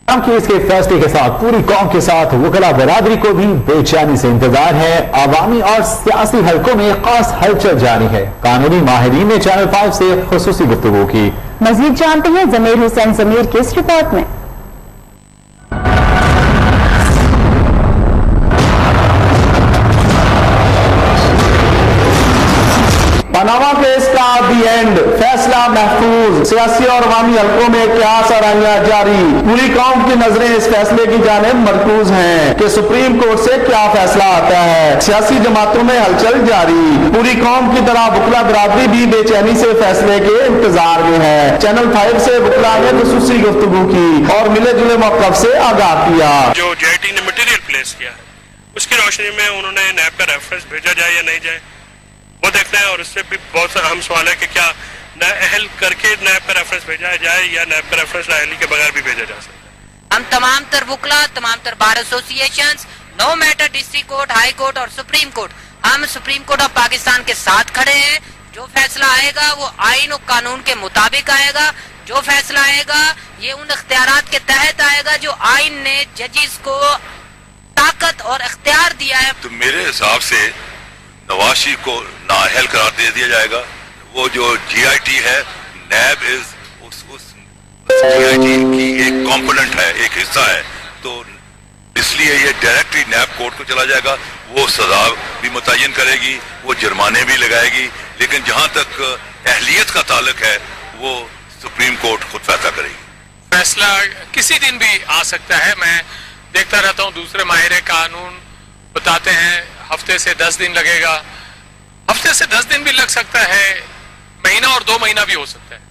Case के फैसले के साथ पूरी कौम के साथ वुकला बरादरी को भी बेचैनी से इंतजार है। अवामी और सियासी हलकों में खास हलचल जारी है। कानूनी माहिरीन ने चैनल 5 से खुसूसी गुफ्तगू की। मजीद जानते हैं जमीर हुसैन जमीर की इस रिपोर्ट में। पनामा केस का दी एंड, फैसला महफूज, सियासी और अवामी हलकों में क्या सराहियां जारी। पूरी कौम की नजरें इस फैसले की जानिब मरकूज हैं कि सुप्रीम कोर्ट से क्या फैसला आता है। सियासी जमातों में हलचल जारी। पूरी कौम की तरह वुकला बरादरी भी बेचैनी से फैसले के इंतजार में है। चैनल 5 से वुकला ने खुसूसी गुफ्तगू की और मिले जुले मौक़िफ़ से आगाह किया। जो जेआईटी ने मटेरियल प्लेस किया उसकी रोशनी में उन्होंने नैब का रेफरेंस भेजा जाए या नहीं जाए वो देखना है। और इससे भी बहुत सा अहम सवाल है कि क्या अहल करके नैब का रेफरेंस भेजा जाए या नैब का रेफरेंस अहली के बगैर भी भेजा जा सकता है। हम तमाम तर वुकला, तमाम तर bar associations, no matter district court, high court और सुप्रीम कोर्ट, हम सुप्रीम कोर्ट ऑफ पाकिस्तान के साथ खड़े हैं। जो फैसला आएगा वो आइन और कानून के मुताबिक आएगा। जो फैसला आएगा ये उन इख्तियारात के तहत आएगा जो आइन ने जजिस को ताकत और इख्तियार दिया है। तो मेरे हिसाब से नवाज शरीफ को नाअहल करार दे दिया जाएगा। वो जो जीआईटी है, नैब इज उस जीआईटी की एक कंपोनेंट है, एक हिस्सा है, तो इसलिए ये डायरेक्टली नैब कोर्ट को चला जाएगा। वो सजा भी मुतय्यन करेगी, वो जुर्माने भी लगाएगी, लेकिन जहां तक अहलियत का ताल्लुक है वो सुप्रीम कोर्ट खुद फैसला करेगी। फैसला किसी दिन भी आ सकता है। मैं देखता रहता हूँ दूसरे माहिर कानून बताते हैं हफ्ते से 10 दिन लगेगा, हफ्ते से 10 दिन भी लग सकता है, महीना और 2 महीना भी हो सकता है।